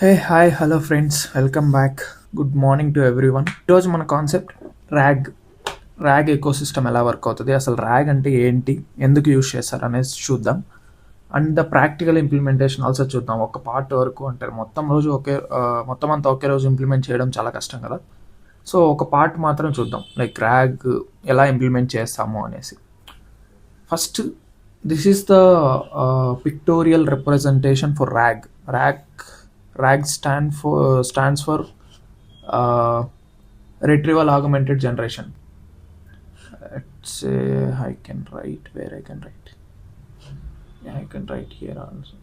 Hey hi hello friends, welcome back. Good morning to everyone. ఈరోజు మన concept rag ecosystem ఎలా work అవుతుంది, అసలు ర్యాగ్ అంటే ఏంటి, ఎందుకు యూజ్ చేస్తారు అనేది చూద్దాం. And the practical implementation also చూద్దాం. ఒక పార్ట్ వరకు అంటే మొత్తం అంతా ఒకే రోజు ఇంప్లిమెంట్ చేయడం చాలా కష్టం కదా. సో ఒక పార్ట్ మాత్రం చూద్దాం, లైక్ ర్యాగ్ ఎలా ఇంప్లిమెంట్ చేస్తాము అనేసి. First, this is the pictorial representation for RAG stands for retrieval augmented generation. Let's say I can write where I can write. Yeah, I can write here also.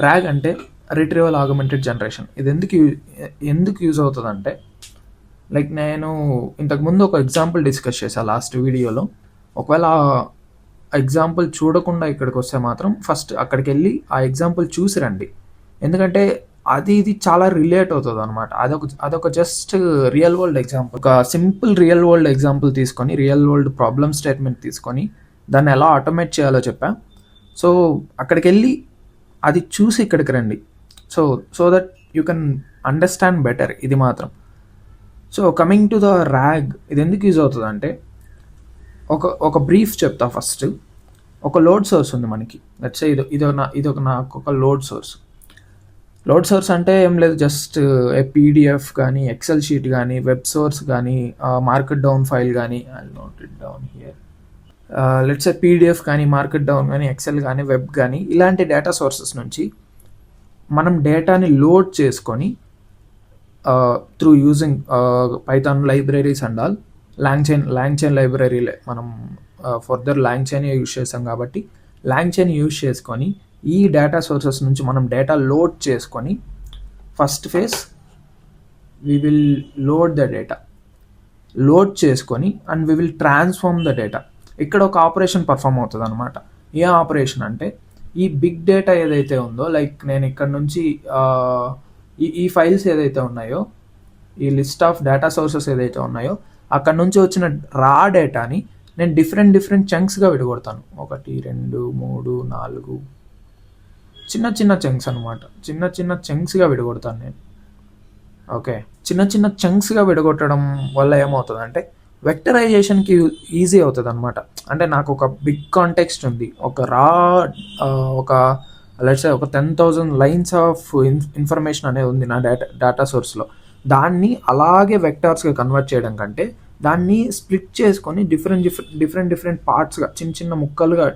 RAG అంటే retrieval augmented generation. ఇది ఎందుకు use అవుతుందంటే, like నేను ఇంతకుముందు ఒక example discuss చేశాను last వీడియోలో. ఒకవేళ ఆ ఎగ్జాంపుల్ చూడకుండా ఇక్కడికి వస్తే మాత్రం ఫస్ట్ అక్కడికి వెళ్ళి ఆ ఎగ్జాంపుల్ చూసి రండి. ఎందుకంటే ఇది చాలా రిలేట్ అవుతుంది అనమాట. అదొక జస్ట్ రియల్ వరల్డ్ ఎగ్జాంపుల్, ఒక సింపుల్ రియల్ వరల్డ్ ఎగ్జాంపుల్ తీసుకొని, రియల్ వరల్డ్ ప్రాబ్లమ్ స్టేట్మెంట్ తీసుకొని దాన్ని ఎలా ఆటోమేట్ చేయాలో చెప్పా. సో అక్కడికి వెళ్ళి అది చూసి ఇక్కడికి రండి. So that you can understand better ఇది మాత్రం. So coming to the rag, ఇది ఎందుకు యూజ్ అవుతుంది అంటే, ఒక బ్రీఫ్ చెప్తా. ఫస్ట్ ఒక లోడ్ సోర్స్ ఉంది మనకి. లెట్స్ సే నాకు ఒక లోడ్ సోర్స్ అంటే ఏం లేదు, జస్ట్ PDF కానీ, ఎక్సెల్ షీట్ కానీ, వెబ్ సోర్స్ కానీ, మార్కెట్ డౌన్ ఫైల్ కానీ, note it down here. Let's say PDF కానీ, మార్కెట్ డౌన్ కానీ, ఎక్సెల్ కానీ, వెబ్ కానీ, ఇలాంటి డేటా సోర్సెస్ నుంచి మనం డేటాని లోడ్ చేసుకొని through using Python libraries and all, long chain library మనం ఫర్దర్ లాంగ్ చైన్ యూజ్ చేస్తాం కాబట్టి లాంగ్ చైన్ యూజ్ చేసుకొని ఈ డేటా సోర్సెస్ నుంచి మనం డేటా లోడ్ చేసుకొని, first phase we will load చేసుకొని and we will transform the data. ఇక్కడ ఒక ఆపరేషన్ పర్ఫామ్ అవుతుంది అనమాట. ఏ ఆపరేషన్ అంటే, ఈ బిగ్ డేటా ఏదైతే ఉందో, లైక్ నేను ఇక్కడ నుంచి ఈ ఫైల్స్ ఏదైతే ఉన్నాయో, ఈ లిస్ట్ ఆఫ్ డేటా సోర్సెస్ ఏదైతే ఉన్నాయో, అక్కడ నుంచి వచ్చిన రా డేటాని నేను డిఫరెంట్ చంక్స్గా విడగొడతాను. 1 2 3 4 చిన్న చంక్స్ అనమాట. చిన్న చంక్స్గా విడగొడతాను నేను. ఓకే, చిన్న చంక్స్గా విడగొట్టడం వల్ల ఏమవుతుంది అంటే, వెక్టరైజేషన్కి ఈజీ అవుతుంది అనమాట. అంటే నాకు ఒక బిగ్ కాంటెక్స్ట్ ఉంది, ఒక లెట్స్ సే ఒక 10,000 లైన్స్ ఆఫ్ ఇన్ఫర్మేషన్ అనేది ఉంది నా డేటా సోర్స్లో. దాన్ని అలాగే వెక్టార్స్గా కన్వర్ట్ చేయడం కంటే, దాన్ని స్ప్లిట్ చేసుకొని డిఫరెంట్ పార్ట్స్గా, చిన్న ముక్కలుగా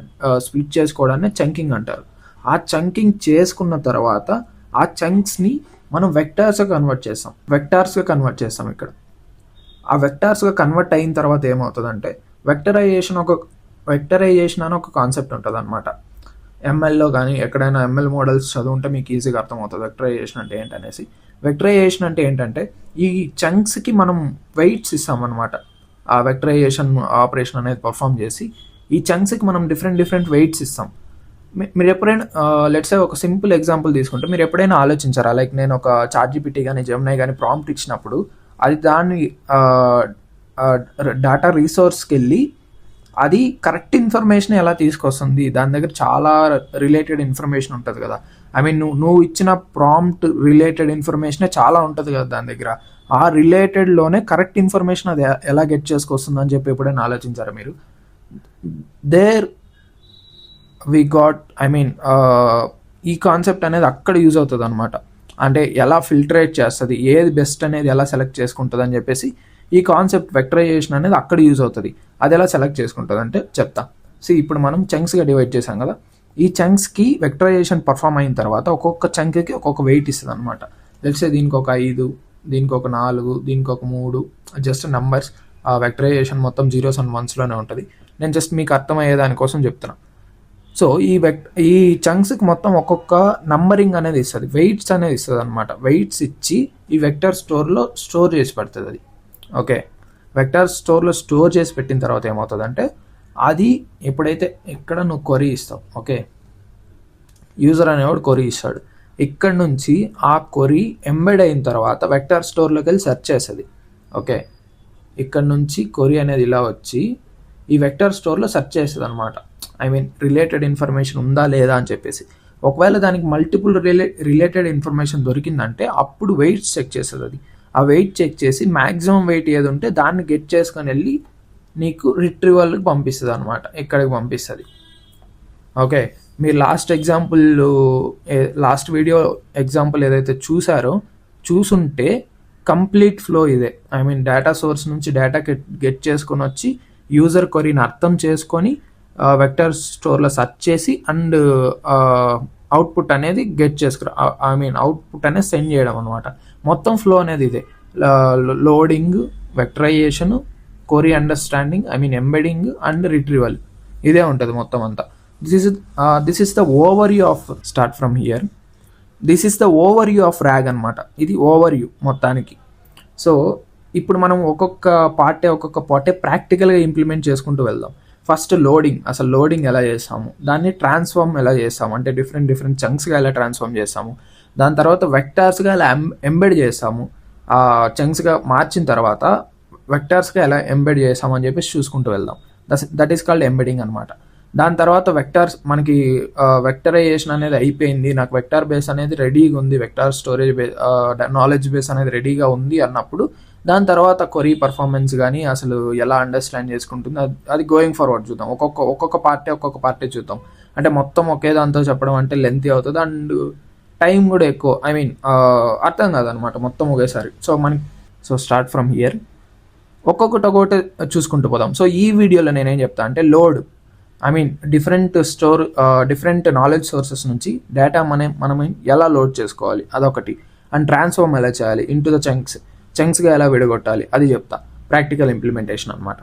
స్ప్లిట్ చేసుకోవడాన్ని చంకింగ్ అంటారు. ఆ చంకింగ్ చేసుకున్న తర్వాత ఆ చంక్స్ని మనం వెక్టార్స్గా కన్వర్ట్ చేస్తాం. ఇక్కడ ఆ వెక్టార్స్గా కన్వర్ట్ అయిన తర్వాత ఏమవుతుందంటే, వెక్టరైజేషన్ అని ఒక కాన్సెప్ట్ ఉంటుంది అనమాట. MLలో కానీ ఎక్కడైనా ML మోడల్స్ చదువుంటే మీకు ఈజీగా అర్థమవుతుంది వెక్టరైజేషన్ అంటే ఏంటనేసి. వెక్టరైజేషన్ అంటే ఏంటంటే, ఈ చంక్స్కి మనం వెయిట్స్ ఇస్తామన్నమాట. ఆ వెక్టరైజేషన్ ఆపరేషన్ అనేది పర్ఫామ్ చేసి ఈ చంక్స్కి మనం డిఫరెంట్ వెయిట్స్ ఇస్తాం. మీరు ఎప్పుడైనా లెట్స్ సే ఒక సింపుల్ ఎగ్జాంపుల్ తీసుకుంటే, మీరు ఎప్పుడైనా ఆలోచించారా, లైక్ నేను ఒక ChatGPT కానీ, జెమినీ కానీ ప్రాంప్ట్ ఇచ్చినప్పుడు అది దాన్ని డేటా రీసోర్స్కి వెళ్ళి అది కరెక్ట్ ఇన్ఫర్మేషన్ ఎలా తీసుకొస్తుంది. దాని దగ్గర చాలా రిలేటెడ్ ఇన్ఫర్మేషన్ ఉంటుంది కదా. ఐ మీన్ నువ్వు ఇచ్చిన ప్రాంప్ట్ రిలేటెడ్ ఇన్ఫర్మేషనే చాలా ఉంటుంది కదా దాని దగ్గర. ఆ రిలేటెడ్లోనే కరెక్ట్ ఇన్ఫర్మేషన్ అది ఎలా గెట్ చేసుకొస్తుంది అని చెప్పి ఎప్పుడైనా ఆలోచించారా మీరు? ఈ కాన్సెప్ట్ అనేది అక్కడ యూజ్ అవుతుంది అనమాట. అంటే ఎలా ఫిల్టరేట్ చేస్తుంది, ఏది బెస్ట్ అనేది ఎలా సెలెక్ట్ చేసుకుంటుంది అని చెప్పేసి ఈ కాన్సెప్ట్ వెక్టరైజేషన్ అనేది అక్కడ యూజ్ అవుతుంది. అది ఎలా సెలెక్ట్ చేసుకుంటుంది అంటే చెప్తా. ఇప్పుడు మనం చంక్స్గా డివైడ్ చేసాం కదా. ఈ చంక్స్కి వెక్టరైజేషన్ పర్ఫామ్ అయిన తర్వాత ఒక్కొక్క చంక్కి ఒక్కొక్క వెయిట్ ఇస్తుంది అనమాట. తెలిసే దీనికి ఒక 5, దీనికి ఒక 4, దీనికి ఒక 3, జస్ట్ నంబర్స్. ఆ వెక్టరైజేషన్ మొత్తం 0s and 1sలోనే ఉంటుంది. నేను జస్ట్ మీకు అర్థమయ్యే దానికోసం చెప్తున్నా. సో ఈ చంక్స్కి మొత్తం ఒక్కొక్క నంబరింగ్ అనేది ఇస్తుంది, వెయిట్స్ అనేది ఇస్తుంది అనమాట. వెయిట్స్ ఇచ్చి ఈ వెక్టర్ స్టోర్లో స్టోర్ చేసి పెడుతుంది అది. ఓకే, వెక్టర్ స్టోర్లో స్టోర్ చేసి పెట్టిన తర్వాత ఏమవుతుందంటే, అది ఎప్పుడైతే ఇక్కడ నువ్వు క్వరీ ఇస్తావు, ఓకే, యూజర్ అనేవాడు క్వరీ ఇస్తాడు. ఇక్కడ నుంచి ఆ క్వరీ ఎంబెడ్ అయిన తర్వాత వెక్టర్ స్టోర్లోకి వెళ్ళి సెర్చ్ చేస్తుంది. ఓకే, ఇక్కడ నుంచి క్వరీ అనేది ఇలా వచ్చి ఈ వెక్టర్ స్టోర్లో సెర్చ్ చేస్తుంది అనమాట. ఐ మీన్ రిలేటెడ్ ఇన్ఫర్మేషన్ ఉందా లేదా అని చెప్పేసి. ఒకవేళ దానికి మల్టిపుల్ రిలేటెడ్ ఇన్ఫర్మేషన్ దొరికిందంటే అప్పుడు వెయిట్స్ చెక్ చేస్తుంది అది. ఆ వెయిట్ చెక్ చేసి మ్యాక్సిమం వెయిట్ ఏది ఉంటే దాన్ని గెట్ చేసుకొని వెళ్ళి నీకు రిట్రీవల్కి పంపిస్తుంది అనమాట, ఇక్కడికి పంపిస్తుంది. ఓకే, మీరు లాస్ట్ వీడియో ఎగ్జాంపుల్ ఏదైతే చూసుంటే కంప్లీట్ ఫ్లో ఇదే. ఐ మీన్ డేటా సోర్స్ నుంచి డేటా గెట్ చేసుకొని వచ్చి యూజర్ క్వరీని అర్థం చేసుకొని వెక్టర్ స్టోర్లో సెర్చ్ చేసి అండ్ అవుట్పుట్ అనేది గెట్ చేసుకురా, ఐ మీన్ అవుట్పుట్ అనేది సెండ్ చేయడం అనమాట. మొత్తం ఫ్లో అనేది ఇదే. Loading, vectorization, query understanding, I mean embedding and retrieval, ఇదే ఉంటుంది మొత్తం అంతా. This is the overview of start from here. This is the overview of RAG అనమాట. ఇది ఓవర్వ్యూ మొత్తానికి. సో ఇప్పుడు మనం ఒక్కొక్క పార్టే ప్రాక్టికల్గా ఇంప్లిమెంట్ చేసుకుంటూ వెళ్దాం. ఫస్ట్ అసలు లోడింగ్ ఎలా చేస్తాము, దాన్ని ట్రాన్స్ఫార్మ్ ఎలా చేస్తాము, అంటే డిఫరెంట్ చంక్స్గా ఎలా ట్రాన్స్ఫార్మ్ చేస్తాము. దాని తర్వాత వెక్టార్స్గా ఎలా ఎంబెడ్ చేస్తాము, చంక్స్గా మార్చిన తర్వాత వెక్టార్స్గా ఎలా ఎంబెడ్ చేస్తాము అని చెప్పేసి చూసుకుంటూ వెళ్దాం. దట్ ఈస్ కాల్డ్ ఎంబెడింగ్ అనమాట. దాని తర్వాత వెక్టార్స్, మనకి వెక్టరైజేషన్ అనేది అయిపోయింది, నాకు వెక్టార్ బేస్ అనేది రెడీగా ఉంది, వెక్టార్ స్టోరేజ్ నాలెడ్జ్ బేస్ అనేది రెడీగా ఉంది అన్నప్పుడు దాని తర్వాత క్వరీ పర్ఫార్మెన్స్ కానీ అసలు ఎలా అండర్స్టాండ్ చేసుకుంటుంది అది గోయింగ్ ఫార్వర్డ్ చూద్దాం. ఒక్కొక్క పార్టీ చూద్దాం. అంటే మొత్తం ఒకే దాంతో చెప్పడం అంటే లెంతీ అవుతుంది అండ్ టైం కూడా ఎక్కువ, ఐ మీన్ అర్థం కాదనమాట మొత్తం ఒకేసారి. సో స్టార్ట్ ఫ్రమ్ హియర్, ఒక్కొక్కటి చూసుకుంటూ పోదాం. సో ఈ వీడియోలో నేనేం చెప్తా అంటే load, I mean different knowledge sources నుంచి డేటా మనం ఎలా లోడ్ చేసుకోవాలి అదొకటి, అండ్ ట్రాన్స్ఫార్మ్ ఎలా చేయాలి ఇంటూ ద చంక్స్గా ఎలా విడగొట్టాలి అది చెప్తా. ప్రాక్టికల్ ఇంప్లిమెంటేషన్ అనమాట.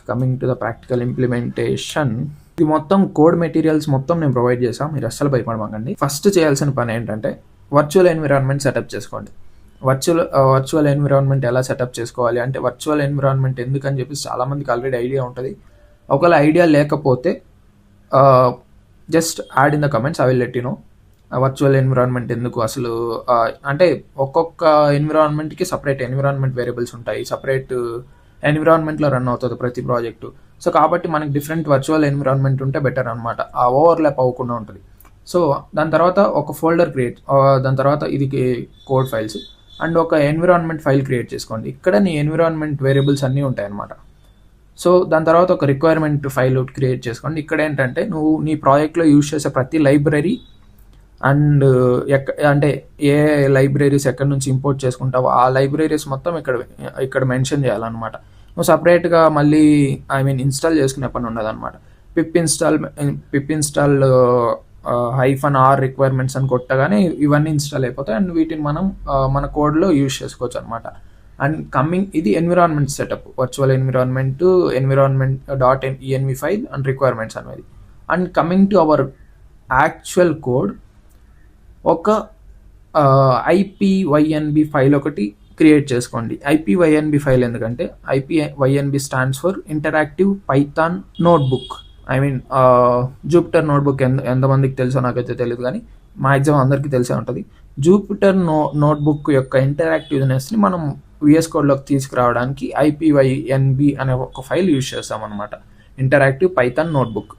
Coming to the practical implementation, ఇది మొత్తం కోడ్ మెటీరియల్స్ మొత్తం నేను ప్రొవైడ్ చేసాను, మీరు అస్సలు భయపడమాకండి. ఫస్ట్ చేయాల్సిన పని ఏంటంటే వర్చువల్ ఎన్విరాన్మెంట్ సెటప్ చేసుకోండి. వర్చువల్ ఎన్విరాన్మెంట్ ఎలా సెటప్ చేసుకోవాలి అంటే, వర్చువల్ ఎన్విరాన్మెంట్ ఎందుకని చెప్పి చాలామందికి ఆల్రెడీ ఐడియా ఉంటుంది. ఒకవేళ ఐడియా లేకపోతే just add in the comments, I will let you know. Virtual environment ఎందుకు అసలు, అంటే ఒక్కొక్క ఎన్విరాన్మెంట్కి సపరేట్ ఎన్విరాన్మెంట్ వేరియబుల్స్ ఉంటాయి, సపరేట్ ఎన్విరాన్మెంట్లో రన్ అవుతుంది ప్రతి ప్రాజెక్టు. సో కాబట్టి మనకి డిఫరెంట్ వర్చువల్ ఎన్విరాన్మెంట్ ఉంటే బెటర్ అనమాట, ఆ ఓవర్లాప్ అవ్వకుండా ఉంటుంది. సో దాని తర్వాత ఒక ఫోల్డర్ దాని తర్వాత ఇది కోడ్ ఫైల్స్ అండ్ ఒక ఎన్విరాన్మెంట్ ఫైల్ క్రియేట్ చేసుకోండి. ఇక్కడ నీ ఎన్విరాన్మెంట్ వేరియబుల్స్ అన్నీ ఉంటాయి అనమాట. సో దాని తర్వాత ఒక రిక్వైర్మెంట్ ఫైల్ క్రియేట్ చేసుకోండి. ఇక్కడ ఏంటంటే నువ్వు నీ ప్రాజెక్ట్లో యూజ్ చేసే ప్రతి లైబ్రరీ అండ్ అంటే ఏ లైబ్రరీస్ ఎక్కడి నుంచి ఇంపోర్ట్ చేసుకుంటావో ఆ లైబ్రరీస్ మొత్తం ఇక్కడ మెన్షన్ చేయాలన్నమాట. నువ్వు సపరేట్గా మళ్ళీ ఐ మీన్ ఇన్స్టాల్ చేసుకునే పని ఉండదు అనమాట. పిప్ ఇన్స్టాల్ -r రిక్వైర్మెంట్స్ అని కొట్టగానే ఇవన్నీ ఇన్స్టాల్ అయిపోతాయి అండ్ వీటిని మనం మన కోడ్లో యూజ్ చేసుకోవచ్చు అనమాట. అండ్ ఇది environment setup, virtual environment .env file and requirements అనేది. And coming to our actual code, ఒక IPYNB ఫైల్ ఒకటి క్రియేట్ చేసుకోండి. IPYNB ఫైల్ ఎందుకంటే IPYNB stands for interactive Python notebook. I mean Jupyter notebook ఎంతమందికి తెలుసో నాకైతే తెలియదు, కానీ మ్యాక్సిమం అందరికీ తెలిసే ఉంటుంది. జూపిటర్ నోట్బుక్ యొక్క ఇంటరాక్టివ్నెస్ని మనం VS కోడ్లోకి తీసుకురావడానికి IPYNB అనే ఒక ఫైల్ యూజ్ చేస్తాం అనమాట, ఇంటరాక్టివ్ పైథాన్ నోట్బుక్.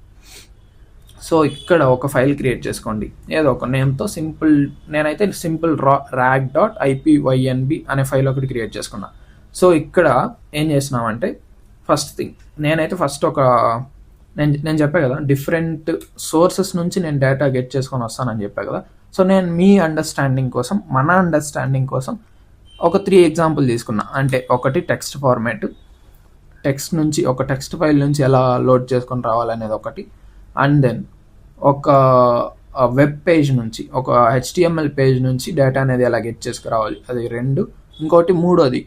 సో ఇక్కడ ఒక ఫైల్ క్రియేట్ చేసుకోండి ఏదో ఒక నేమ్తో. నేనైతే సింపుల్ RAG.IPYNB అనే ఫైల్ ఒకటి క్రియేట్ చేసుకున్నా. సో ఇక్కడ ఏం చేస్తున్నామంటే, ఫస్ట్ థింగ్ నేను చెప్పా కదా డిఫరెంట్ సోర్సెస్ నుంచి నేను డేటా గెట్ చేసుకొని వస్తానని చెప్పా కదా. సో నేను మీ అండర్స్టాండింగ్ కోసం, మన అండర్స్టాండింగ్ కోసం ఒక 3 ఎగ్జాంపుల్ తీసుకున్నా. అంటే ఒకటి టెక్స్ట్ ఫార్మాట్, టెక్స్ట్ నుంచి ఒక టెక్స్ట్ ఫైల్ నుంచి ఎలా లోడ్ చేసుకొని రావాలనేది ఒకటి. అండ్ దెన్ ఒక వెబ్ పేజ్ నుంచి, ఒక HTML పేజ్ నుంచి డేటా అనేది ఎలా గెట్ చేసుకురావాలి అది 2. ఇంకోటి మూడోది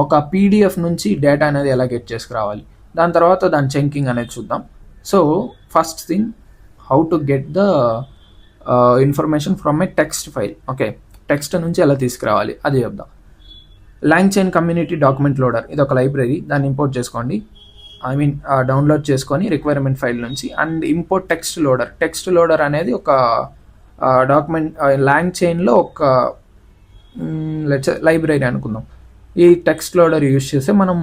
ఒక PDF నుంచి డేటా అనేది ఎలా గెట్ చేసుకురావాలి. దాని తర్వాత దాని చంకింగ్ అనేది చూద్దాం. So first thing, how to get the information from A text file. Okay, text నుంచి ఎలా తీసుకురావాలి అది చెప్దాం. LangChain కమ్యూనిటీ డాక్యుమెంట్ లోడర్, ఇది ఒక లైబ్రరీ, దాన్ని ఇంపోర్ట్ చేసుకోండి. డౌన్లోడ్ చేసుకొని రిక్వైర్మెంట్ ఫైల్ నుంచి. అండ్ ఇంపోర్ట్ టెక్స్ట్ లోడర్ అనేది ఒక డాక్యుమెంట్ LangChainలో ఒక లైబ్రరీ అనుకుందాం. ఈ టెక్స్ట్ లోడర్ యూజ్ చేసి మనం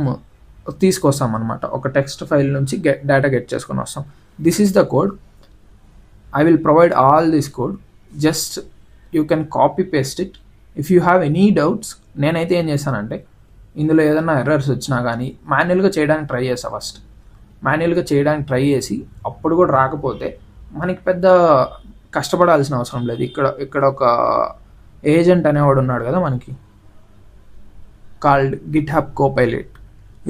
తీసుకొస్తాం అనమాట. ఒక టెక్స్ట్ ఫైల్ నుంచి డేటా గెట్ చేసుకొని వస్తాం. This is the code. I will provide all this code. Just you can copy paste it. If you have any doubts, నేనైతే ఏం చేశానంటే ఇందులో ఏదైనా ఎర్రర్స్ వచ్చినా కానీ మాన్యువల్గా చేయడానికి ట్రై చేస్తా. ఫస్ట్ మాన్యువల్గా చేయడానికి ట్రై చేసి అప్పుడు కూడా రాకపోతే మనకి పెద్ద కష్టపడాల్సిన అవసరం లేదు. ఇక్కడ ఒక ఏజెంట్ అనేవాడు ఉన్నాడు కదా మనకి, కాల్డ్ గిట్హబ్ కోపైలట్.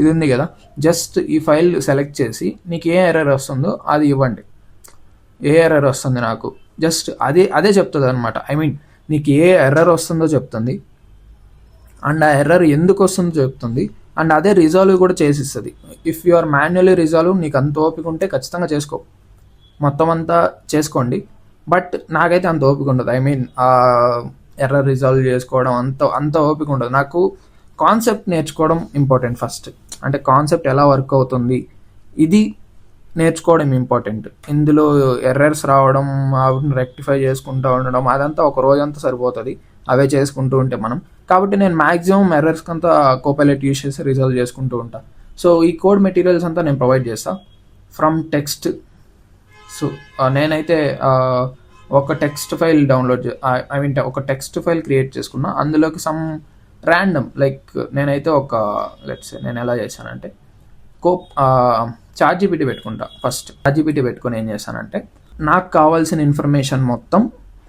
ఇది ఉంది కదా, జస్ట్ ఈ ఫైల్ సెలెక్ట్ చేసి నీకు ఏ ఎర్రర్ వస్తుందో అది ఇవ్వండి. ఏ ఎర్రర్ వస్తుంది నాకు జస్ట్ అదే చెప్తుంది అనమాట. ఐ మీన్ నీకు ఏ ఎర్రర్ వస్తుందో చెప్తుంది, అండ్ ఆ ఎర్రర్ ఎందుకు వస్తుందో చెప్తుంది, అండ్ అదే రిజాల్వ్ కూడా చేసిస్తుంది. If you are manually resolve నీకు అంత ఓపిక ఉంటే ఖచ్చితంగా చేసుకో, మొత్తం అంతా చేసుకోండి. బట్ నాకైతే అంత ఓపిక ఉండదు. ఐ మీన్ ఎర్రర్ రిజాల్వ్ చేసుకోవడం అంత ఓపిక ఉండదు. నాకు కాన్సెప్ట్ నేర్చుకోవడం ఇంపార్టెంట్ ఫస్ట్. అంటే కాన్సెప్ట్ ఎలా వర్క్ అవుతుంది ఇది నేర్చుకోవడం ఇంపార్టెంట్. ఇందులో ఎర్రర్స్ రావడం, వాటిని రెక్టిఫై చేసుకుంటూ ఉండడం అదంతా ఒక రోజంతా సరిపోతుంది అవే చేసుకుంటూ ఉంటే మనం. కాబట్టి నేను మ్యాక్సిమం ఎర్రర్స్కి అంతా కోపైలట్ యూస్ చేసి రిజాల్వ్ చేసుకుంటూ ఉంటాను. సో ఈ కోడ్ మెటీరియల్స్ అంతా నేను ప్రొవైడ్ చేస్తాను ఫ్రమ్ టెక్స్ట్. సో నేనైతే ఒక టెక్స్ట్ ఫైల్ ఒక టెక్స్ట్ ఫైల్ క్రియేట్ చేసుకున్నా. అందులోకి సమ్ ర్యాండమ్ లైక్ నేనైతే లెట్స్ నేను ఎలా చేశానంటే చాట్‌జీపీటీ పెట్టుకుంటా. ఫస్ట్ చాట్‌జీపీటీ పెట్టుకొని ఏం చేస్తానంటే నాకు కావాల్సిన ఇన్ఫర్మేషన్ మొత్తం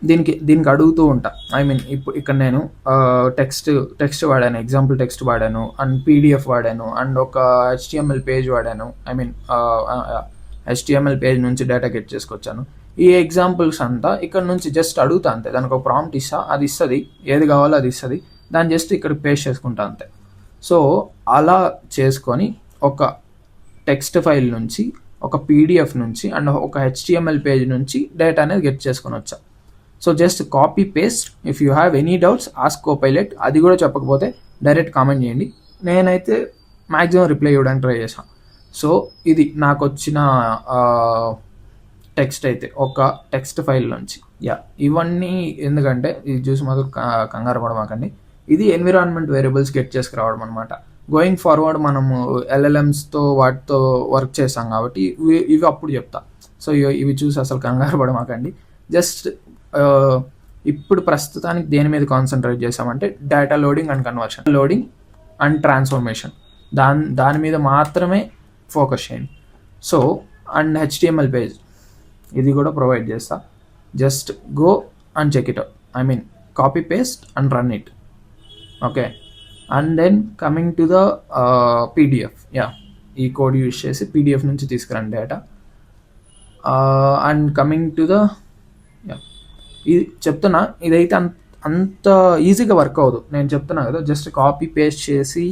దీనికి అడుగుతూ ఉంటా. ఐ మీన్ ఇక్కడ నేను టెక్స్ట్ వాడాను, ఎగ్జాంపుల్ టెక్స్ట్ వాడాను, అండ్ పీడిఎఫ్ వాడాను, అండ్ ఒక హెచ్టిఎంఎల్ పేజ్ వాడాను. ఐ మీన్ హెచ్టిఎంఎల్ పేజ్ నుంచి డేటా గెట్ చేసుకొచ్చాను. ఈ ఎగ్జాంపుల్స్ అంతా ఇక్కడ నుంచి జస్ట్ అడుగుతా అంతే. దానికి ఒక ప్రాంప్ట్ ఇస్తా, అది ఇస్తుంది, ఏది కావాలో అది ఇస్తుంది, దాన్ని జస్ట్ ఇక్కడ పేస్ట్ చేసుకుంటా అంతే. సో అలా చేసుకొని ఒక టెక్స్ట్ ఫైల్ నుంచి, ఒక పీడిఎఫ్ నుంచి, అండ్ ఒక హెచ్టిఎంఎల్ పేజ్ నుంచి డేటా అనేది గెట్ చేసుకొని వచ్చా. So just copy paste. If you have any doubts ask Copilot. అది కూడా చెప్పకపోతే డైరెక్ట్ కామెంట్ చేయండి, నేనైతే మ్యాక్సిమం రిప్లై ఇవ్వడానికి ట్రై చేశాను. సో ఇది నాకు వచ్చిన టెక్స్ట్ అయితే ఒక టెక్స్ట్ ఫైల్ నుంచి. ఇవన్నీ ఎందుకంటే ఇది చూసి మాత్రం కంగారు పడమాకండి. ఇది ఎన్విరాన్మెంట్ వేరియబుల్స్ గెట్ చేసుకురావడం అనమాట. గోయింగ్ ఫార్వర్డ్ మనము ఎల్ఎల్ఎమ్స్తో వాటితో వర్క్ చేస్తాం కాబట్టి ఇవి అప్పుడు చెప్తా. సో ఇవి చూసి అసలు కంగారు పడమాకండి. జస్ట్ ఇప్పుడు ప్రస్తుతానికి దేని మీద కాన్సన్ట్రేట్ చేసామంటే data loading and conversion, loading and transformation, దాని మీద మాత్రమే ఫోకస్ చేయండి. సో అండ్ హెచ్టిఎంఎల్ పేజ్ ఇది కూడా ప్రొవైడ్ చేస్తా. Just go and check it out. I mean copy paste and run it. Okay, and then coming to the PDF. ఈ code use చేసి PDF నుంచి తీసుకురండి data. And coming to the ఇది చెప్తున్నా, ఇదైతే అంత ఈజీగా వర్క్ అవ్వదు. నేను చెప్తున్నా కదా, జస్ట్ కాపీ పేస్ట్ చేసి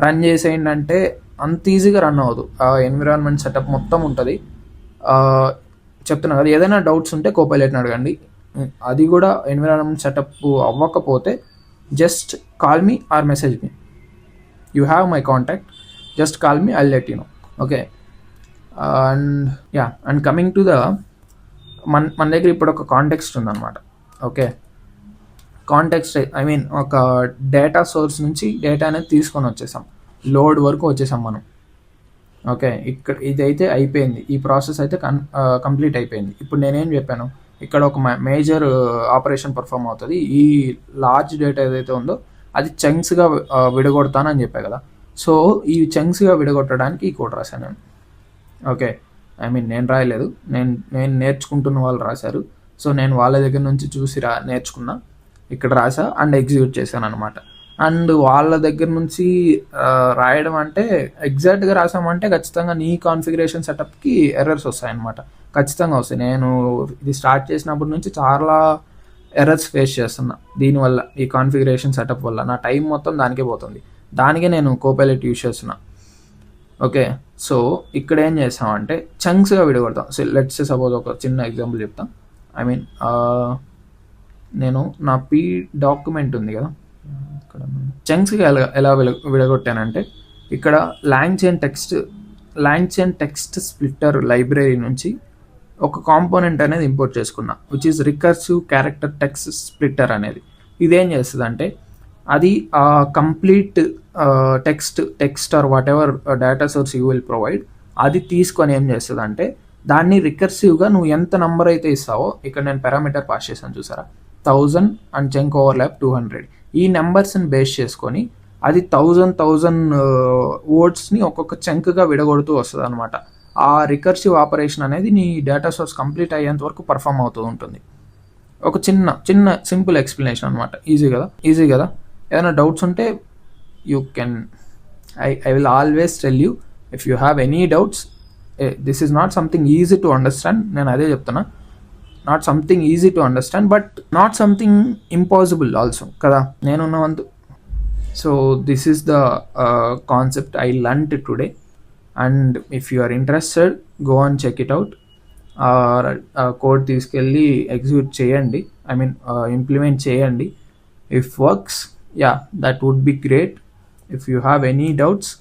రన్ చేసేయండి అంటే అంత ఈజీగా రన్ అవ్వదు. ఎన్విరాన్మెంట్ సెటప్ మొత్తం ఉంటుంది. చెప్తున్నా కదా, ఏదైనా డౌట్స్ ఉంటే కోపైలట్ని అడగండి. అది కూడా ఎన్విరాన్మెంట్ సెటప్ అవ్వకపోతే just call me or message me. You have my contact, just call me, I'll let you no. Okay, and coming to the మన దగ్గర ఇప్పుడు ఒక కాంటెక్స్ట్ ఉందన్నమాట. ఓకే, కాంటెక్స్ట్ ఐ మీన్ ఒక డేటా సోర్స్ నుంచి data అనేది తీసుకొని వచ్చేసాం, లోడ్ వరకు వచ్చేసాం మనం. ఓకే, ఇక్కడ ఇదైతే అయిపోయింది, ఈ ప్రాసెస్ అయితే కంప్లీట్ అయిపోయింది. ఇప్పుడు నేనేం చెప్పాను, ఇక్కడ ఒక మేజర్ ఆపరేషన్ పర్ఫామ్ అవుతుంది. ఈ లార్జ్ డేటా ఏదైతే ఉందో అది చంక్స్గా విడగొడతానని చెప్పా కదా. సో ఈ చంక్స్గా విడగొట్టడానికి ఈ కోడ్ రాశాను నేను. ఓకే, ఐ మీన్ నేను రాయలేదు, నేను నేర్చుకుంటున్న వాళ్ళు రాశారు. సో నేను వాళ్ళ దగ్గర నుంచి చూసి నేర్చుకున్నా, ఇక్కడ రాసా అండ్ ఎగ్జిక్యూట్ చేశాను అనమాట. అండ్ వాళ్ళ దగ్గర నుంచి రాయడం అంటే ఎగ్జాక్ట్గా రాసామంటే ఖచ్చితంగా నీ కాన్ఫిగరేషన్ సెటప్కి ఎర్రర్స్ వస్తాయన్నమాట, ఖచ్చితంగా వస్తాయి. నేను ఇది స్టార్ట్ చేసినప్పటి నుంచి చాలా ఎర్రర్స్ ఫేస్ చేస్తున్నా దీనివల్ల, ఈ కాన్ఫిగరేషన్ సెటప్ వల్ల. నా టైం మొత్తం దానికే పోతుంది, దానికే నేను కోపైలట్ యూజ్ చేస్తున్నా. ఓకే, సో ఇక్కడ ఏం చేస్తామంటే చంక్స్గా విడగొడతాం. సో లెట్స్ సపోజ్ ఒక చిన్న ఎగ్జాంపుల్ చెప్తాం. ఐ మీన్ నేను నా డాక్యుమెంట్ ఉంది కదా, ఇక్కడ చంక్స్గా ఎలా విడగొట్టానంటే ఇక్కడ లాంగ్చైన్ టెక్స్ట్ స్ప్లిట్టర్ లైబ్రరీ నుంచి ఒక కాంపోనెంట్ అనేది ఇంపోర్ట్ చేసుకున్నా, which is recursive character text splitter అనేది. ఇదేం చేస్తుంది అంటే అది complete text are what ever data source you will provide, అది తీసుకొని ఏం చేస్తుంది అంటే దాన్ని రికర్సివ్గా నువ్వు ఎంత నంబర్ అయితే ఇస్తావో, ఇక్కడ నేను పారామీటర్ పాస్ చేశాను చూసారా, 1000 అండ్ చంక్ ఓవర్లాప్ 200, ఈ నెంబర్స్ని బేస్ చేసుకొని అది 1000 వర్డ్స్ని ఒక్కొక్క చంక్గా విడగొడుతూ వస్తుంది అనమాట. ఆ రికర్సివ్ ఆపరేషన్ అనేది నీ డేటా సోర్స్ కంప్లీట్ అయ్యేంత వరకు పర్ఫామ్ అవుతూ ఉంటుంది. ఒక చిన్న సింపుల్ ఎక్స్ప్లెనేషన్ అనమాట. ఈజీ కదా. ఏదైనా డౌట్స్ ఉంటే you can, I will always tell you if you have any doubts. This is not something easy to understand, నేను అదే చెప్తున్నా. Not something easy to understand but not something impossible also కదా నేనున్న వంతు. So this is the concept I learned today, and if you are interested go and check it out. Code తీసుకెళ్ళి execute చేయండి, I mean implement చేయండి. If works, ya, that would be great. If you have any doubts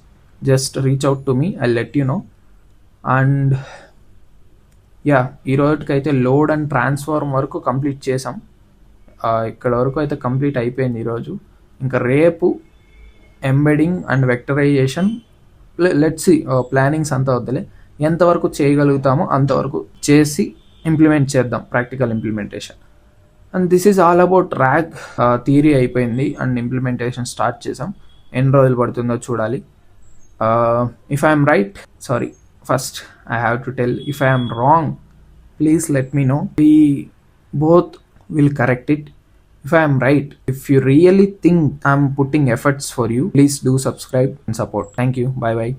just reach out to me, I let you know. And yeah, ఈ రోజుకైతే load and transform వరకు complete చేసాం. ఇక్కడ వరకు అయితే complete అయిపోయింది ఈరోజు. ఇంకా రేపు embedding and vectorization, let's see, plannings అంతా వద్దులే, ఎంతవరకు చేయగలుగుతామో అంతవరకు చేసి ఇంప్లిమెంట్ చేద్దాం, practical implementation. And this is all about RAG. Theory అయిపోయింది అండ్ ఇంప్లిమెంటేషన్ స్టార్ట్ చేసాం. ఎన్ని రోజులు పడుతుందో చూడాలి. If I'm right, sorry, first I have to tell, if I am wrong, please let me know. We both will correct it. If I am right, if you really think I'm putting efforts for you, please do subscribe and support. Thank you. Bye bye.